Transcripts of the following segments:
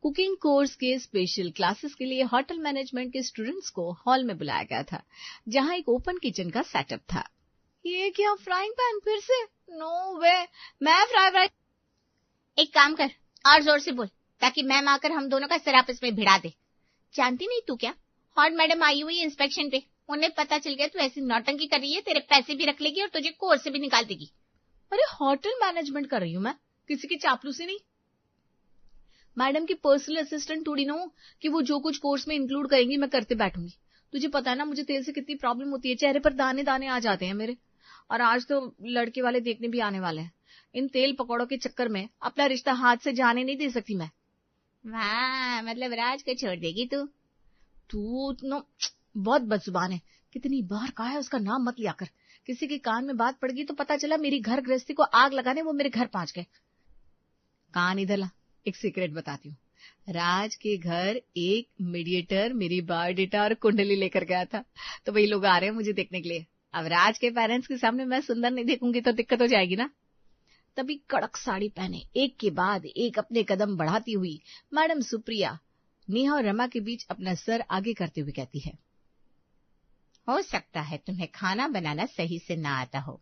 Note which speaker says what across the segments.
Speaker 1: Cooking course के special classes के लिए होटल मैनेजमेंट के स्टूडेंट्स को हॉल में बुलाया गया था, जहां एक ओपन किचन का सेटअप था। ये क्या फ्राइंग पैन फिर से? नो वे, मैं फ्राई।
Speaker 2: एक काम कर, और जोर से बोल, ताकि मैम आकर हम दोनों का सिर आपस में भिड़ा दे। जानती नहीं तू क्या, हॉट मैडम आई हुई इंस्पेक्शन पे, उन्हें पता चल गया तू ऐसी नौटंकी कर रही है, तेरे पैसे भी रख लेगी और तुझे कोर्स से भी निकाल देगी।
Speaker 1: अरे होटल मैनेजमेंट कर रही हूँ मैं, किसी की चापलूसी नहीं। मैडम की पर्सनल असिस्टेंट थोड़ी ना हूं कि वो जो कुछ कोर्स में इंक्लूड करेंगी मैं करते बैठूंगी। तुझे पता है ना मुझे तेल से कितनी प्रॉब्लम होती है, चेहरे पर दाने दाने आ जाते हैं मेरे। और आज तो लड़के वाले देखने भी आने वाले हैं। इन तेल पकौड़ों के चक्कर में अपना रिश्ता हाथ से जाने नहीं दे सकती मैं।
Speaker 2: वाह, मतलब राज को छोड़ देगी तू?
Speaker 1: तू नो बहुत बदजुबान है। कितनी बार कहा है उसका नाम मत लिया कर। किसी के कान में बात पड़ गई तो पता चला मेरी घर गृहस्थी को आग लगाने वो मेरे घर पहुंच गए। कान इधर ला, एक सीक्रेट बताती हूँ। राज के घर एक मीडिएटर मेरी बायोडेटा और कुंडली लेकर गया था, तो वही लोग आ रहे हैं मुझे देखने के लिए। अब राज के पेरेंट्स के सामने मैं सुंदर नहीं देखूंगी तो दिक्कत हो जाएगी ना। तभी कड़क साड़ी पहने एक के बाद एक अपने कदम बढ़ाती हुई मैडम सुप्रिया नेहा और रमा के बीच अपना सर आगे करते हुए कहती है,
Speaker 2: हो सकता है तुम्हें खाना बनाना सही से ना आता हो,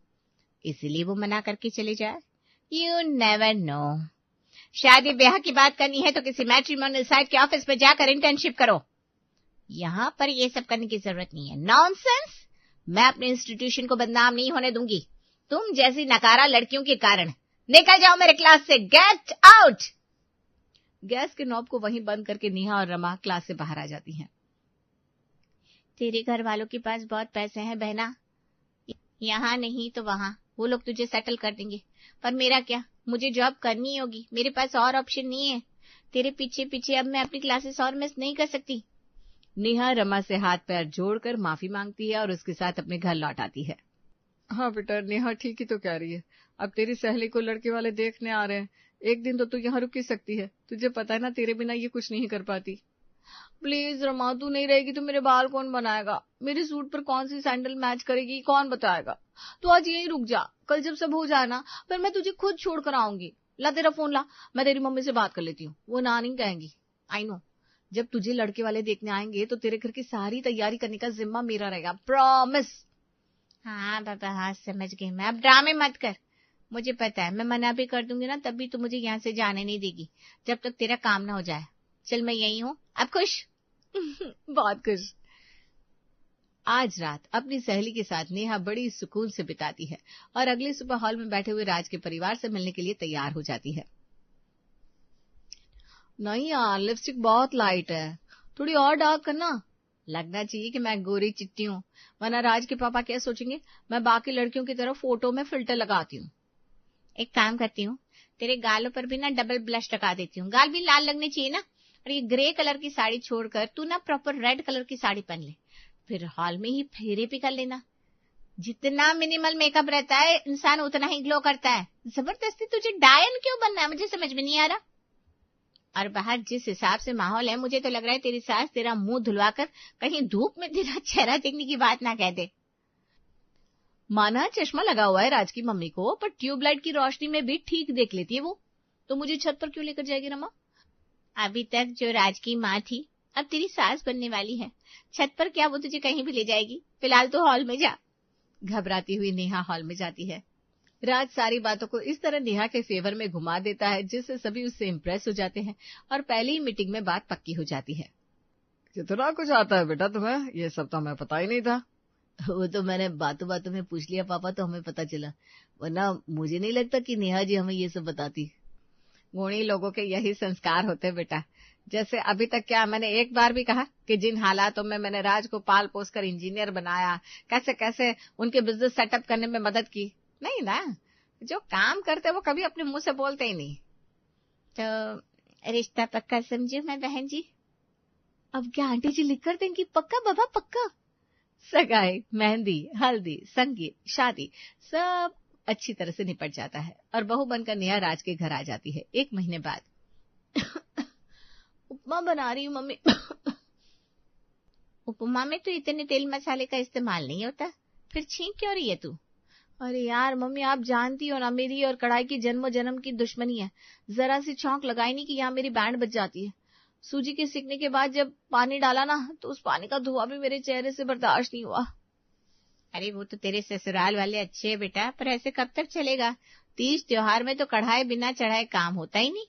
Speaker 2: इसलिए वो मना करके चले जाए। You never know. शादी ब्याह की बात करनी है तो किसी मैट्रिमोनियल साइट के ऑफिस में जाकर इंटर्नशिप करो। यहाँ पर ये सब करने की जरूरत नहीं है। नॉनसेंस। मैं अपने इंस्टीट्यूशन को बदनाम नहीं होने दूंगी तुम जैसी नकारा लड़कियों के कारण। निकल जाओ मेरे क्लास से, गेट आउट।
Speaker 1: गैस के नॉब को वहीं बंद करके नेहा और रमा क्लास से बाहर आ जाती हैं।
Speaker 2: तेरे घर वालों के पास बहुत पैसे हैं बहना, यहाँ नहीं तो वहाँ, वो लोग तुझे सेटल कर देंगे। पर मेरा क्या, मुझे जॉब करनी होगी, मेरे पास और ऑप्शन नहीं है। तेरे पीछे पीछे अब मैं अपनी क्लासेस और मिस नहीं कर सकती।
Speaker 1: नेहा रमा से हाथ पैर जोड़कर माफी मांगती है और उसके साथ अपने घर लौट आती है। हाँ बेटा, नेहा ठीक ही तो कह रही है। अब तेरी सहेली को लड़के वाले देखने आ रहे हैं, एक दिन तो तू यहाँ रुक ही सकती है। तुझे पता है ना तेरे बिना ये कुछ नहीं कर पाती। प्लीज रमा, तू नहीं रहेगी तो मेरे बाल कौन बनाएगा? मेरे सूट पर कौन सी सैंडल मैच करेगी कौन बताएगा? तू आज यहीं रुक जा, कल जब सब हो जाए ना फिर मैं तुझे खुद छोड़ कर आऊंगी। ला तेरा फोन ला, मैं तेरी मम्मी से बात कर लेती हूँ, वो ना नहीं कहेंगी। आई नो, जब तुझे लड़के वाले देखने आएंगे तो तेरे घर की सारी तैयारी करने का जिम्मा मेरा रहेगा, प्रॉमिस।
Speaker 2: हाँ बाबा, हाँ समझ गई मैं। अब ड्रामे मत कर, मुझे पता है मैं मना भी कर दूंगी ना तब भी तू मुझे यहाँ से जाने नहीं देगी जब तक तेरा काम ना हो जाए। चल मैं यही हूँ, अब खुश?
Speaker 1: बहुत खुश। आज रात अपनी सहेली के साथ नेहा बड़ी सुकून से बिताती है और अगली सुबह हॉल में बैठे हुए राज के परिवार से मिलने के लिए तैयार हो जाती है। नहीं यार, लिपस्टिक बहुत लाइट है, थोड़ी और डार्क करना। लगना चाहिए कि मैं गोरी चिट्टी हूँ, वरना राज के पापा क्या सोचेंगे मैं बाकी लड़कियों की तरह फोटो में फिल्टर लगाती हूँ।
Speaker 2: एक काम करती हूँ, तेरे गालों पर भी ना डबल ब्लश लगा देती हूँ, गाल भी लाल लगने चाहिए ना। और ये ग्रे कलर की साड़ी छोड़कर तू ना प्रॉपर रेड कलर की साड़ी पहन ले, फिर हॉल में ही फेरे भी कर लेना। जितना मिनिमल मेकअप रहता है इंसान उतना ही ग्लो करता है। जबरदस्ती तुझे डायन क्यों बनना है, मुझे समझ में नहीं आ रहा। और बाहर जिस हिसाब से माहौल है, मुझे तो लग रहा है तेरी सास तेरा मुंह धुलवाकर कहीं धूप में तेरा चेहरा देखने की बात ना कह दे।
Speaker 1: माना चश्मा लगा हुआ है राज की मम्मी को, पर ट्यूबलाइट की रोशनी में भी ठीक देख लेती है वो। तो मुझे छत पर क्यों लेकर जाएगी रमा?
Speaker 2: अभी तक जो राज की माँ थी अब तेरी सास बनने वाली है, छत पर क्या, वो तुझे कहीं भी ले जाएगी। फिलहाल तो हॉल में जा।
Speaker 1: घबराती हुई नेहा हॉल में जाती है। राज सारी बातों को इस तरह नेहा के फेवर में घुमा देता है जिससे सभी उससे इम्प्रेस हो जाते हैं और पहली ही मीटिंग में बात पक्की हो जाती है। कितना कुछ आता है बेटा तुम्हें, ये सब तो हमें पता ही नहीं था। वो तो मैंने बातों बातों में पूछ लिया पापा, तो हमें पता चला, वरना मुझे नहीं लगता कि नेहा जी हमें ये सब बताती। गुणी लोगों के यही संस्कार होते बेटा। जैसे अभी तक क्या मैंने एक बार भी कहा कि जिन हालातों में मैंने राज को पाल पोस कर इंजीनियर बनाया, कैसे कैसे उनके बिजनेस सेटअप करने में मदद की? नहीं ना, जो काम करते वो कभी अपने मुंह से बोलते ही नहीं।
Speaker 2: तो रिश्ता पक्का समझू मैं बहन जी?
Speaker 1: अब क्या आंटी जी लिख कर देंगी? पक्का बाबा पक्का। सगाई, मेहंदी, हल्दी, संगीत, शादी सब अच्छी तरह से निपट जाता है और बहू बनकर नेहा राज के घर आ जाती है 1 महीने बाद। उपमा बना रही हूँ मम्मी।
Speaker 2: उपमा में तो इतने तेल मसाले का इस्तेमाल नहीं होता, फिर छींक क्यों रही है तू?
Speaker 1: अरे यार मम्मी, आप जानती हो ना मेरी और कढ़ाई की जन्मों जन्म की दुश्मनी है। जरा सी छौंक लगाई नहीं कि यहाँ मेरी बैंड बज जाती है। सूजी के सीखने के बाद जब पानी डाला ना तो उस पानी का धुआं भी मेरे चेहरे से बर्दाश्त नहीं हुआ।
Speaker 2: अरे वो तो तेरे ससुराल वाले अच्छे हैं बेटा, पर ऐसे कब तक चलेगा? तीज त्योहार में तो कढ़ाई बिना चढ़ाए काम होता ही नहीं।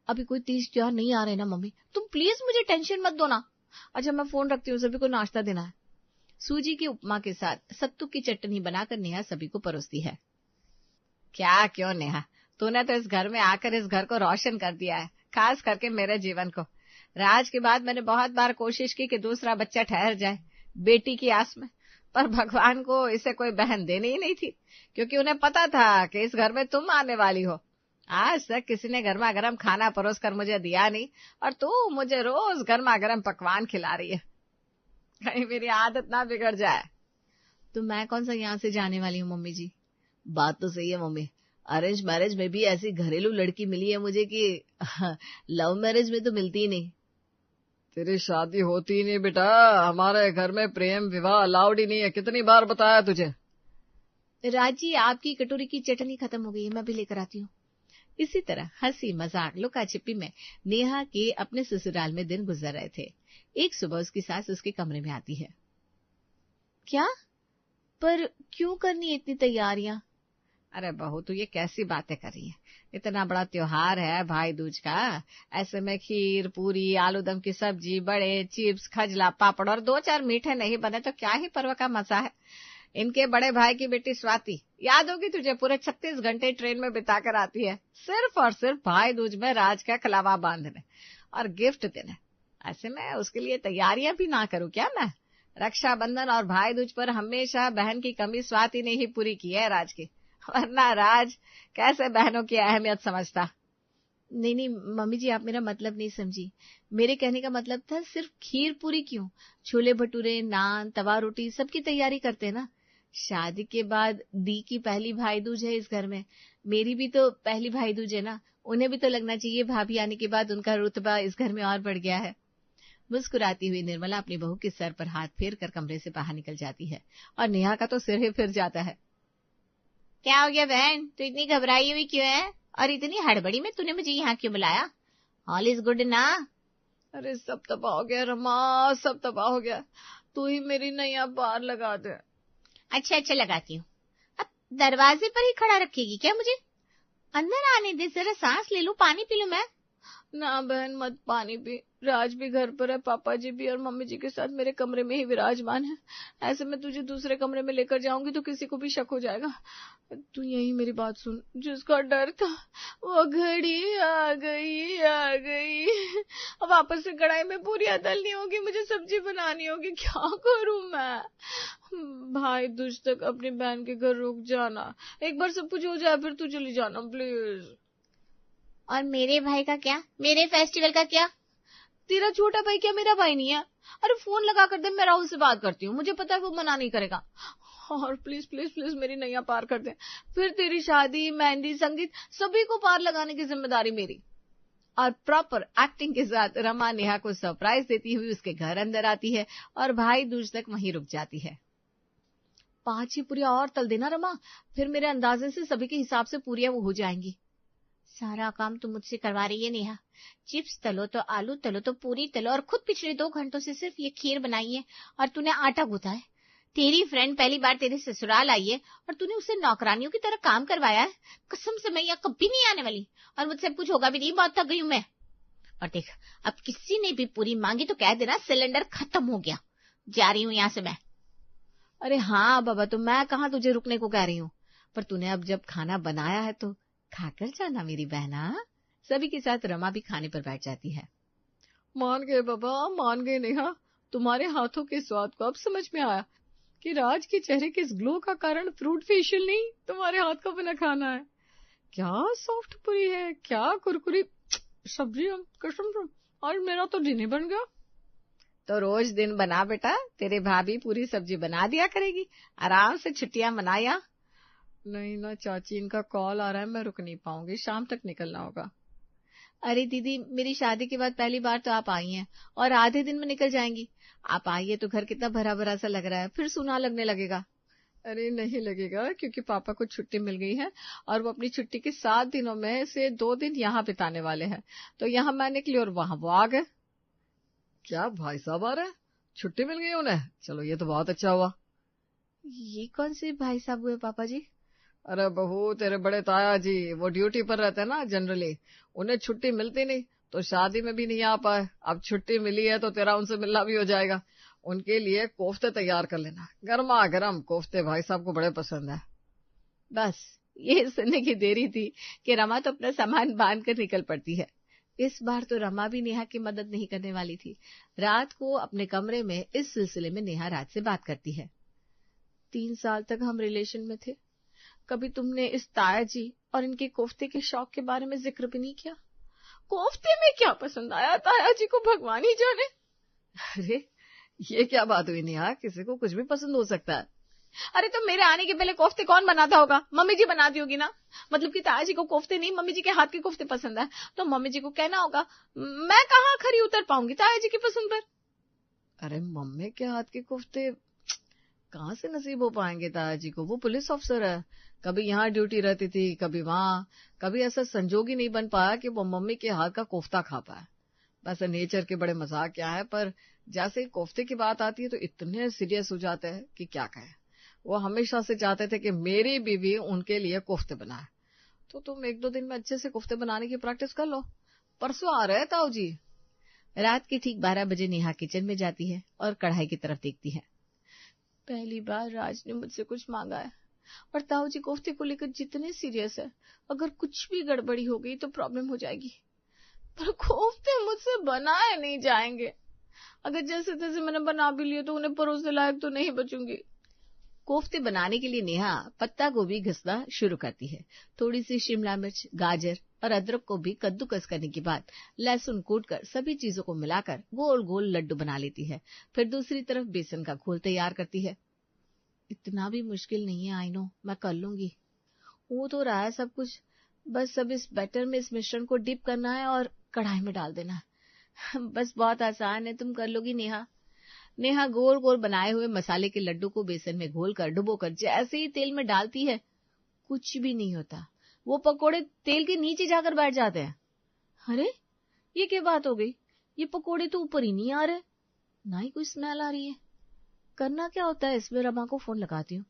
Speaker 1: अभी कोई तीज त्योहार नहीं आ रहे ना मम्मी, तुम प्लीज मुझे टेंशन मत दो ना। अच्छा मैं फोन रखती हूँ, सभी को नाश्ता देना है। सूजी की उपमा के साथ सत्तू की चटनी बनाकर नेहा सभी को परोसती है। क्या क्यों नेहा, तूने तो इस घर में आकर इस घर को रोशन कर दिया है, खास करके मेरे जीवन को। राज के बाद मैंने बहुत बार कोशिश की कि दूसरा बच्चा ठहर जाए बेटी की आस में, पर भगवान को इसे कोई बहन देनी ही नहीं थी, क्योंकि उन्हें पता था कि इस घर में तुम आने वाली हो। आज तक किसी ने गर्मा गर्म खाना परोस कर मुझे दिया नहीं, और तू मुझे रोज गर्मा गर्म पकवान खिला रही है। कहीं मेरी आदत ना बिगड़ जाए। तो मैं कौन सा यहाँ से जाने वाली हूँ मम्मी जी। बात तो सही है मम्मी, अरेंज मैरिज में भी ऐसी घरेलू लड़की मिली है मुझे कि लव मैरिज में तो मिलती ही नहीं। तेरी शादी होती ही नहीं बेटा, हमारे घर में प्रेम विवाह अलाउड ही नहीं है, कितनी बार बताया तुझे। राजी आपकी कटोरी की चटनी खत्म हो गई है, मैं भी लेकर आती हूँ। इसी तरह हंसी मजाक लुका छिपी में नेहा के अपने ससुराल में दिन गुजर रहे थे। एक सुबह उसकी सास उसके कमरे में आती है। क्या, पर क्यों करनी है इतनी तैयारियां? अरे बहू तू ये कैसी बातें कर रही है, इतना बड़ा त्योहार है भाई दूज का, ऐसे में खीर पूरी आलू दम की सब्जी बड़े चिप्स खजला पापड़ और 2-4 मीठे नहीं बने तो क्या ही पर्व का मजा है। इनके बड़े भाई की बेटी स्वाति, याद होगी तुझे, पूरे 36 घंटे ट्रेन में बिताकर आती है सिर्फ और सिर्फ भाई दूज में राज का कलावा बांधने और गिफ्ट देने। ऐसे में उसके लिए तैयारियां भी ना करूं क्या मैं? रक्षाबंधन और भाई दूज पर हमेशा बहन की कमी स्वाति ने ही पूरी की है राज की, वरना राज कैसे बहनों की अहमियत समझता। नहीं नहीं मम्मी जी, आप मेरा मतलब नहीं समझी। मेरे कहने का मतलब था सिर्फ खीर पूरी क्यों, छोले भटूरे नान तवा रोटी सबकी तैयारी करते हैं ना। शादी के बाद दी की पहली भाई दूज है इस घर में, मेरी भी तो पहली भाई दूज है ना, उन्हें भी तो लगना चाहिए भाभी आने के बाद उनका रुतबा इस घर में और बढ़ गया है। मुस्कुराती हुई निर्मला अपनी बहू के सर पर हाथ फेर कर कमरे से बाहर निकल जाती है और नेहा का तो सिर ही फिर जाता है।
Speaker 2: क्या हो गया बहन, तू इतनी घबराई हुई क्यों है, और इतनी हड़बड़ी में तूने मुझे यहाँ क्यों बुलाया? ऑल इज गुड ना?
Speaker 1: अरे सब तबाह हो गया रमा, सब तबाह हो गया, तू ही मेरी नैया पार लगा दे।
Speaker 2: अच्छा अच्छा लगाती हूँ। अब दरवाजे पर ही खड़ा रखेगी क्या मुझे? अंदर आने दे, जरा सांस ले लूं, पानी पी लूं मैं।
Speaker 1: ना बहन मत पानी पी, राज भी घर पर है, पापा जी भी और मम्मी जी के साथ मेरे कमरे में ही विराजमान है। ऐसे में तुझे दूसरे कमरे में लेकर जाऊंगी तो किसी को भी शक हो जाएगा। तू यही मेरी बात सुन, जिसका डर था वो घड़ी आ गई आ गई। अब वापस से कढ़ाई में पूरी तलनी होगी, मुझे सब्जी बनानी होगी, क्या करूं मैं? भाई दूज तक अपनी बहन के घर रुक जाना, एक बार सब कुछ हो जाए फिर तू चली जाना प्लीज।
Speaker 2: और मेरे भाई का क्या, मेरे फेस्टिवल का क्या?
Speaker 1: तेरा छोटा भाई क्या मेरा भाई नहीं है? अरे फोन लगा कर दे, मैं राहुल से बात करती हूँ, मुझे पता है वो मना नहीं करेगा। और प्लीज प्लीज प्लीज मेरी नैया पार कर दे, फिर तेरी शादी मेहंदी संगीत सभी को पार लगाने की जिम्मेदारी मेरी। और प्रॉपर एक्टिंग के साथ रमा नेहा को सरप्राइज देती हुई उसके घर अंदर आती है और भाई दूज तक वहीं रुक जाती है। 5 ही पूरियां और तल देना रमा, फिर मेरे अंदाजे से सभी के हिसाब से पूरियां वो हो जाएंगी।
Speaker 2: सारा काम तुम मुझसे करवा रही है नेहा, चिप्स तलो तो आलू तलो तो पूरी तलो, और खुद पिछले 2 घंटों से सिर्फ ये खीर बनाई है और तूने आटा गूंथा है। तेरी फ्रेंड पहली बार तेरे ससुराल आई है और तूने उससे नौकरानियों की तरह काम करवाया है। कसम से मैं यहाँ कभी नहीं आने वाली, और मुझसे कुछ होगा भी नहीं, बहुत थक गई हूं मैं। और देख, अब किसी ने भी पूरी मांगी तो कह देना सिलेंडर खत्म हो गया, जा रही हूँ यहाँ से मैं।
Speaker 1: अरे हाँ बाबा, तो मैं कहाँ तुझे रुकने को कह रही हूँ, पर तूने अब जब खाना बनाया है तो खाकर जाना मेरी बहना। सभी के साथ रमा भी खाने पर बैठ जाती है। मान गए बाबा, मान गए नेहा, तुम्हारे हाथों के स्वाद को अब समझ में आया कि राज के चेहरे के इस ग्लो का कारण फ्रूट फेशियल नहीं, तुम्हारे हाथ का बना खाना है। क्या सॉफ्ट पूरी है, क्या कुरकुरी सब्जी, कसम से और मेरा तो दिन ही बन गया। तो रोज दिन बना बेटा, तेरे भाभी पूरी सब्जी बना दिया करेगी, आराम से छुट्टियां मनाया। नहीं ना चाची, इनका कॉल आ रहा है, मैं रुक नहीं पाऊंगी, शाम तक निकलना होगा। अरे दीदी, मेरी शादी के बाद पहली बार तो आप आई हैं और आधे दिन में निकल जाएंगी। आप आइए तो घर कितना भरा भरा सा लग रहा है, फिर सुना लगने लगेगा। अरे नहीं लगेगा, क्योंकि पापा को छुट्टी मिल गई है और वो अपनी छुट्टी के 7 दिनों में से 2 दिन यहाँ बिताने वाले हैं। तो यहाँ मैं निकली और वहां वो आ गए। क्या भाई साहब आ रहे हैं? छुट्टी मिल गई उन्हें? चलो ये तो बहुत अच्छा हुआ।
Speaker 2: ये कौन से भाई साहब हुए पापा जी?
Speaker 1: अरे बहू, तेरे बड़े ताया जी, वो ड्यूटी पर रहते हैं ना जनरली, उन्हें छुट्टी मिलती नहीं तो शादी में भी नहीं आ पाए। अब छुट्टी मिली है तो तेरा उनसे मिलना भी हो जाएगा। उनके लिए कोफ्ते तैयार कर लेना, गर्मा गर्म कोफ्ते, भाई साहब को बड़े पसंद है। बस ये सुनने की देरी थी कि रमा तो अपना सामान बांध कर निकल पड़ती है। इस बार तो रमा भी नेहा की मदद नहीं करने वाली थी। रात को अपने कमरे में इस सिलसिले में नेहा राज से बात करती है। 3 साल तक हम रिलेशन में थे, कभी तुमने इस ताया जी और इनके कोफ्ते के शौक के बारे में जिक्र भी नहीं किया। कोफ्ते में क्या पसंद आया ताया जी को, भगवान ही जाने। अरे ये क्या बात हुई नेहा, किसी को कुछ भी पसंद हो सकता है। अरे तो मेरे आने के पहले कोफ्ते कौन बनाता होगा? मम्मी जी बनाती होगी ना। मतलब कि ताया जी को कोफ्ते नहीं, मम्मी जी के हाथ के कोफ्ते पसंद है, तो मम्मी जी को कहना होगा। मैं कहाँ खरी उतर पाऊंगी ताया जी की पसंद पर। अरे मम्मी के हाथ के कोफ्ते कहाँ से नसीब हो पाएंगे ताया जी को? वो पुलिस ऑफिसर है, कभी यहाँ ड्यूटी रहती थी कभी वहां, कभी ऐसा संजोग ही नहीं बन पाया कि वो मम्मी के हाथ का कोफ्ता खा पाए। वैसे नेचर के बड़े मजाक क्या है, पर जैसे ही कोफ्ते की बात आती है तो इतने सीरियस हो जाते हैं कि क्या कहें। वो हमेशा से चाहते थे कि मेरी बीवी उनके लिए कोफ्ते बनाए। तो तुम 1-2 दिन में अच्छे से कोफ्ते बनाने की प्रैक्टिस कर लो, परसों आ रहे ताऊ जी। रात के ठीक 12 बजे नेहा किचन में जाती है और कढ़ाई की तरफ देखती है। पहली बार राज ने मुझसे कुछ मांगा है और ताऊ जी कोफ्ते को लेकर जितने सीरियस है, अगर कुछ भी गड़बड़ी हो गई तो प्रॉब्लम हो जाएगी। पर कोफ्ते मुझसे बनाए नहीं जाएंगे। अगर जैसे तैसे मैंने बना भी लिए तो उन्हें परोसने लायक तो नहीं बचूंगी। कोफ्ते बनाने के लिए नेहा पत्ता गोभी घिसना शुरू करती है। थोड़ी सी शिमला मिर्च, गाजर और अदरक को भी कद्दूकस करने के बाद लहसुन कूटकर सभी चीजों को मिलाकर गोल गोल लड्डू बना लेती है। फिर दूसरी तरफ बेसन का घोल तैयार करती है। इतना भी मुश्किल नहीं है, आई नो, मैं कर लूंगी। वो तो रहा है सब कुछ, बस अब इस बैटर में इस मिश्रण को डिप करना है और कढ़ाई में डाल देना है। बस बहुत आसान है, तुम कर लोगी नेहा। नेहा गोल गोल बनाए हुए मसाले के लड्डू को बेसन में घोलकर डुबोकर जैसे ही तेल में डालती है, कुछ भी नहीं होता। वो पकोड़े तेल के नीचे जाकर बैठ जाते हैं। अरे ये क्या बात हो गई? ये पकोड़े तो ऊपर ही नहीं आ रहे, ना ही कोई स्मेल आ रही है। करना क्या होता है इसमें? रमा को फोन लगाती हूँ।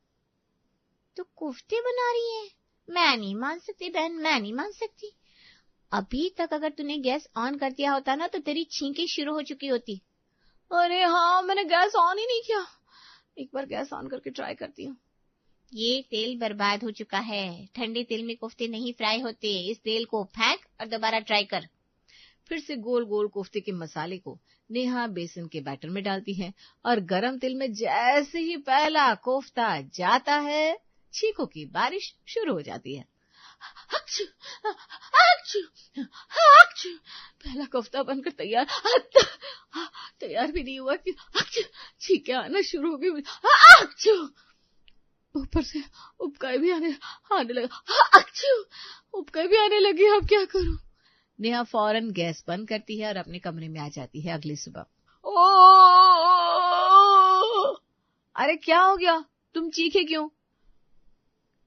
Speaker 2: तो कोफ्ते बना रही है? मैं नहीं मान सकती बहन, मैं नहीं मान सकती। अभी तक अगर तूने गैस ऑन कर दिया होता ना तो तेरी छींकें शुरू हो चुकी होती।
Speaker 1: अरे हाँ, मैंने गैस ऑन ही नहीं किया। एक बार गैस ऑन करके ट्राई करती हूँ।
Speaker 2: ये तेल बर्बाद हो चुका है। ठंडे तेल में कोफ्ते नहीं फ्राई होते। इस तेल को फेंक और दोबारा ट्राई कर।
Speaker 1: फिर से गोल गोल कोफ्ते के मसाले को नेहा बेसन के बैटर में डालती है और गरम तेल में जैसे ही पहला कोफ्ता जाता है, छींकों की बारिश शुरू हो जाती है। हक्चू, हक्चू, हक्चू। पहला कोफ्ता बनकर तैयार, तैयार भी नहीं हुआ कि छींके आना शुरू हो गई। ऊपर से उबकाई भी आने लगा। उबकाई भी आने लगी, अब क्या करूं? नेहा फौरन गैस बंद करती है और अपने कमरे में आ जाती है। अगली सुबह, अरे क्या हो गया? तुम चीखे क्यों?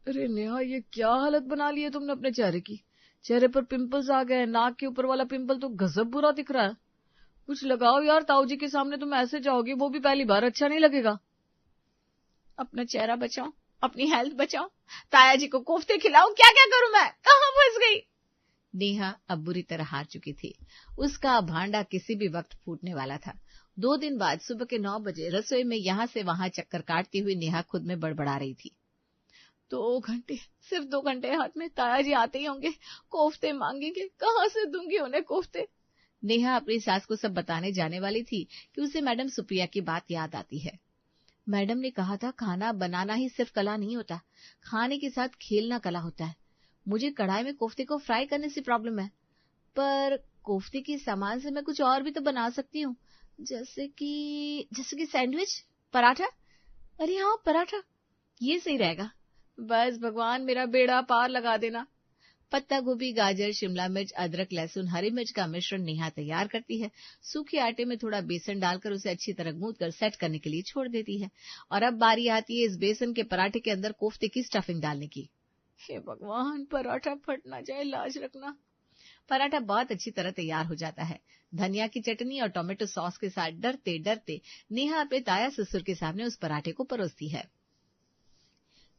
Speaker 1: अरे नेहा, ये क्या हालत बना ली है तुमने अपने चेहरे की? चेहरे पर पिंपल्स आ गए, नाक के ऊपर वाला पिंपल तो गजब बुरा दिख रहा है। कुछ लगाओ यार, ताऊ जी के सामने तुम ऐसे जाओगी, वो भी पहली बार, अच्छा नहीं लगेगा। अपना चेहरा बचाओ, अपनी हेल्थ बचाओ, ताया जी को कोफ्ते खिलाऊं, क्या क्या करूं मैं? कहां फंस गई? नेहा अब बुरी तरह हार चुकी थी। उसका भांडा किसी भी वक्त फूटने वाला था। 2 दिन बाद सुबह के 9 बजे रसोई में यहां से वहां चक्कर काटती हुई नेहा खुद में बड़बड़ा रही थी। 2 घंटे, सिर्फ 2 घंटे हाथ में, ताया जी आते ही होंगे, कोफ्ते मांगेंगे, कहां से दूंगी उन्हें कोफ्ते? नेहा अपनी सास को सब बताने जाने वाली थी कि उसे मैडम सुप्रिया की बात याद आती है। मैडम ने कहा था खाना बनाना ही सिर्फ कला नहीं होता, खाने के साथ खेलना कला होता है। मुझे कढ़ाई में कोफ्ते को फ्राई करने से प्रॉब्लम है, पर कोफ्ते के सामान से मैं कुछ और भी तो बना सकती हूँ, जैसे कि सैंडविच, पराठा। अरे हाँ, पराठा, ये सही रहेगा। बस भगवान मेरा बेड़ा पार लगा देना। पत्ता गोभी, गाजर, शिमला मिर्च, अदरक, लहसुन, हरी मिर्च का मिश्रण नेहा तैयार करती है। सूखे आटे में थोड़ा बेसन डालकर उसे अच्छी तरह गूंथकर सेट करने के लिए छोड़ देती है। और अब बारी आती है इस बेसन के पराठे के अंदर कोफ्ते की स्टफिंग डालने की। हे भगवान, पराठा फट ना जाए, लाज रखना। पराठा बहुत अच्छी तरह तैयार हो जाता है। धनिया की चटनी और टोमेटो सॉस के साथ डरते डरते नेहा अपने ताया ससुर के सामने उस पराठे को परोसती है।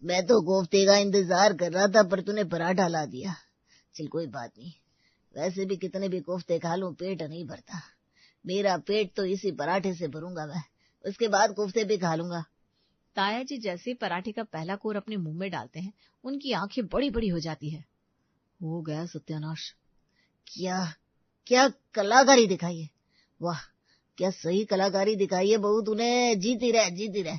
Speaker 3: मैं तो कोफ्ते का इंतजार कर रहा था, पर तूने पराठा ला दिया। चल कोई बात नहीं, वैसे भी कितने भी कोफ्ते खा लूं पेट नहीं भरता। मेरा पेट तो इसी पराठे से भरूंगा मैं, उसके बाद कोफ्ते भी खा लूंगा।
Speaker 1: ताया जी जैसे पराठे का पहला कोर अपने मुंह में डालते हैं, उनकी आंखें बड़ी बड़ी हो जाती है। हो गया सत्यानाश।
Speaker 3: क्या क्या कलाकारी दिखाई है, वाह क्या सही कलाकारी दिखाई है बहू तूने। जीती रह जीती रह।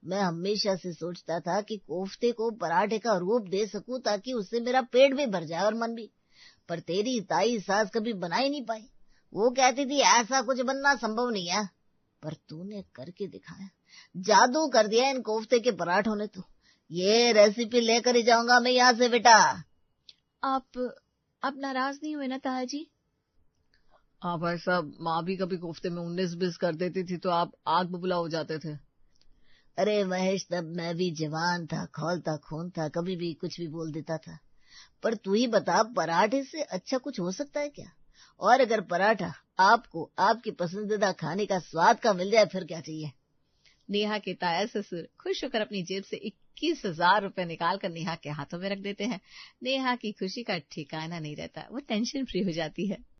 Speaker 3: मैं हमेशा से सोचता था कि कोफ्ते को पराठे का रूप दे सकूं ताकि उससे मेरा पेट भी भर जाए और मन भी, पर तेरी ताई सास कभी बना ही नहीं पाई। वो कहती थी ऐसा कुछ बनना संभव नहीं है, पर तूने करके दिखाया। जादू कर दिया इन कोफ्ते के पराठों ने तो। ये रेसिपी लेकर ही जाऊंगा मैं यहाँ से बेटा।
Speaker 1: आप नाराज नहीं हुए ना ताया जी? भाई साहब, माँ भी कभी कोफ्ते में 19-20 कर देती थी तो आप आग बबूला हो जाते थे।
Speaker 3: अरे महेश, तब मैं भी जवान था, खौलता खून था, कभी भी कुछ भी बोल देता था। पर तू ही बता, पराठे से अच्छा कुछ हो सकता है क्या? और अगर पराठा आपको आपकी पसंदीदा खाने का स्वाद का मिल जाए फिर क्या चाहिए।
Speaker 1: नेहा के ताया ससुर खुश होकर अपनी जेब से 21,000 रुपए निकाल कर नेहा के हाथों में रख देते हैं। नेहा की खुशी का ठिकाना नहीं रहता, वो टेंशन फ्री हो जाती है।